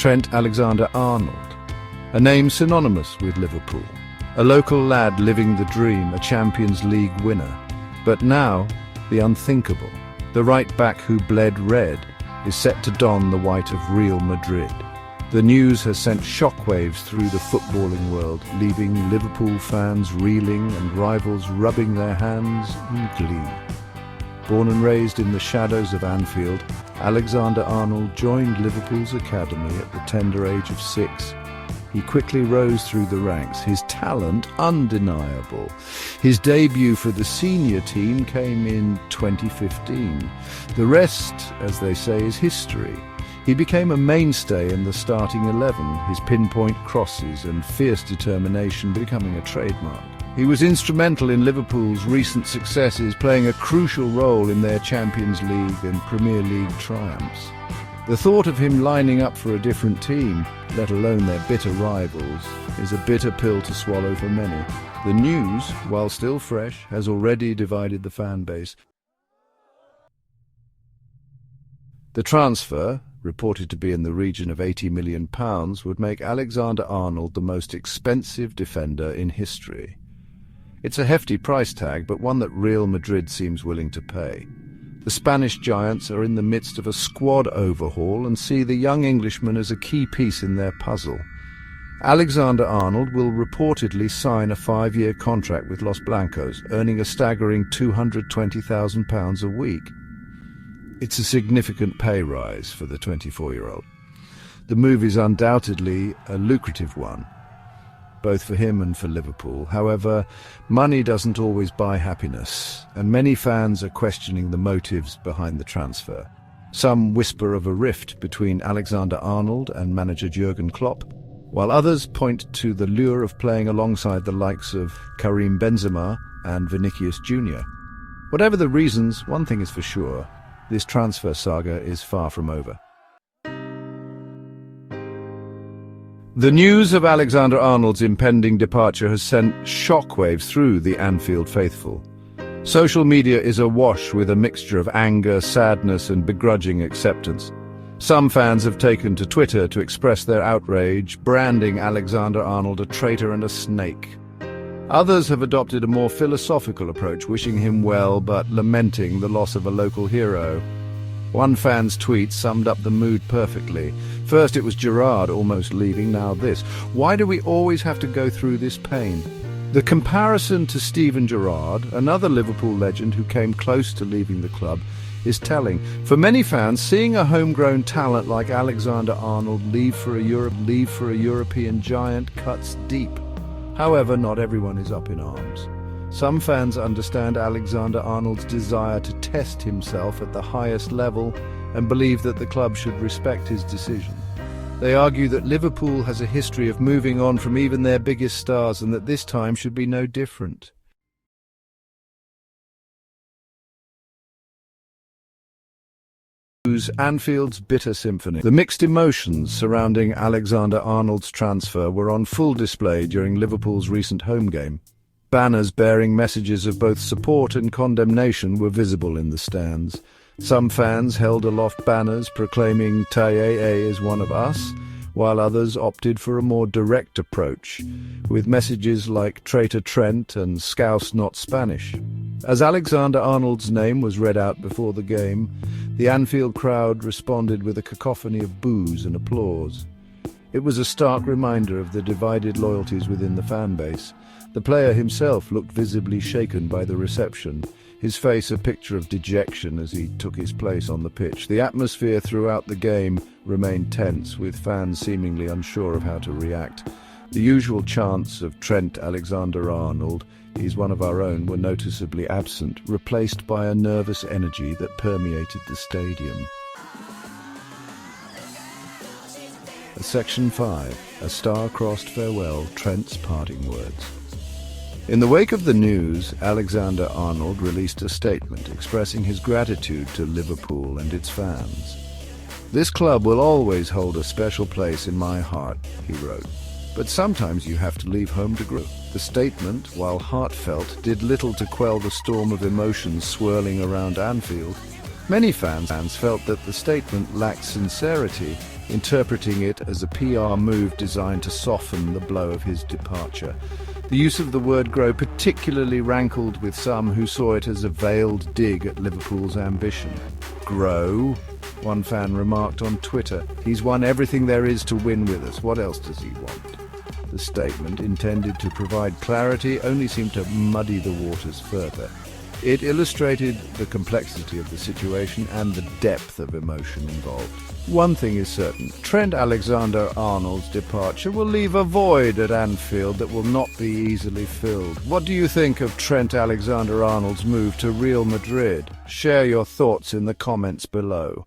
Trent Alexander-Arnold, a name synonymous with Liverpool. A local lad living the dream, a Champions League winner. But now, the unthinkable. The right-back who bled red is set to don the white of Real Madrid. The news has sent shockwaves through the footballing world, leaving Liverpool fans reeling and rivals rubbing their hands in glee. Born and raised in the shadows of Anfield, Alexander-Arnold joined Liverpool's academy at the tender age of 6. He quickly rose through the ranks, his talent undeniable. His debut for the senior team came in 2015. The rest, as they say, is history. He became a mainstay in the starting 11, his pinpoint crosses and fierce determination becoming a trademark. He was instrumental in Liverpool's recent successes, playing a crucial role in their Champions League and Premier League triumphs. The thought of him lining up for a different team, let alone their bitter rivals, is a bitter pill to swallow for many. The news, while still fresh, has already divided the fan base. The transfer, reported to be in the region of £80 million, would make Alexander-Arnold the most expensive defender in history. It's a hefty price tag, but one that Real Madrid seems willing to pay. The Spanish giants are in the midst of a squad overhaul and see the young Englishman as a key piece in their puzzle. Alexander-Arnold will reportedly sign a 5-year contract with Los Blancos, earning a staggering £220,000 a week. It's a significant pay rise for the 24-year-old. The move is undoubtedly a lucrative one, both for him and for Liverpool. However, money doesn't always buy happiness, and many fans are questioning the motives behind the transfer. Some whisper of a rift between Alexander-Arnold and manager Jurgen Klopp, while others point to the lure of playing alongside the likes of Karim Benzema and Vinicius Jr. Whatever the reasons, one thing is for sure: this transfer saga is far from over. The news of Alexander-Arnold's impending departure has sent shockwaves through the Anfield faithful. Social media is awash with a mixture of anger, sadness, and begrudging acceptance. Some fans have taken to Twitter to express their outrage, branding Alexander-Arnold a traitor and a snake. Others have adopted a more philosophical approach, wishing him well but lamenting the loss of a local hero. One fan's tweet summed up the mood perfectly. First it was Gerrard almost leaving, now this. Why do we always have to go through this pain? The comparison to Steven Gerrard, another Liverpool legend who came close to leaving the club, is telling. For many fans, seeing a homegrown talent like Alexander-Arnold leave for a European giant cuts deep. However, not everyone is up in arms. Some fans understand Alexander-Arnold's desire to test himself at the highest level and believe that the club should respect his decision. They argue that Liverpool has a history of moving on from even their biggest stars and that this time should be no different. Anfield's bitter symphony. The mixed emotions surrounding Alexander-Arnold's transfer were on full display during Liverpool's recent home game. Banners bearing messages of both support and condemnation were visible in the stands. Some fans held aloft banners proclaiming "Taye is one of us," while others opted for a more direct approach, with messages like "Traitor Trent" and "Scouse not Spanish." As Alexander-Arnold's name was read out before the game, the Anfield crowd responded with a cacophony of boos and applause. It was a stark reminder of the divided loyalties within the fan base. The player himself looked visibly shaken by the reception, his face a picture of dejection as he took his place on the pitch. The atmosphere throughout the game remained tense, with fans seemingly unsure of how to react. The usual chants of "Trent Alexander-Arnold, he's one of our own," were noticeably absent, replaced by a nervous energy that permeated the stadium. Section 5. A star-crossed farewell, Trent's parting words. In the wake of the news, Alexander-Arnold released a statement expressing his gratitude to Liverpool and its fans. "This club will always hold a special place in my heart," he wrote. "But sometimes you have to leave home to grow." The statement, while heartfelt, did little to quell the storm of emotions swirling around Anfield. Many fans felt that the statement lacked sincerity, interpreting it as a PR move designed to soften the blow of his departure. The use of the word grow particularly rankled with some who saw it as a veiled dig at Liverpool's ambition. Grow? One fan remarked on Twitter. He's won everything there is to win with us. What else does he want? The statement, intended to provide clarity, only seemed to muddy the waters further. It illustrated the complexity of the situation and the depth of emotion involved. One thing is certain, Trent Alexander-Arnold's departure will leave a void at Anfield that will not be easily filled. What do you think of Trent Alexander-Arnold's move to Real Madrid? Share your thoughts in the comments below.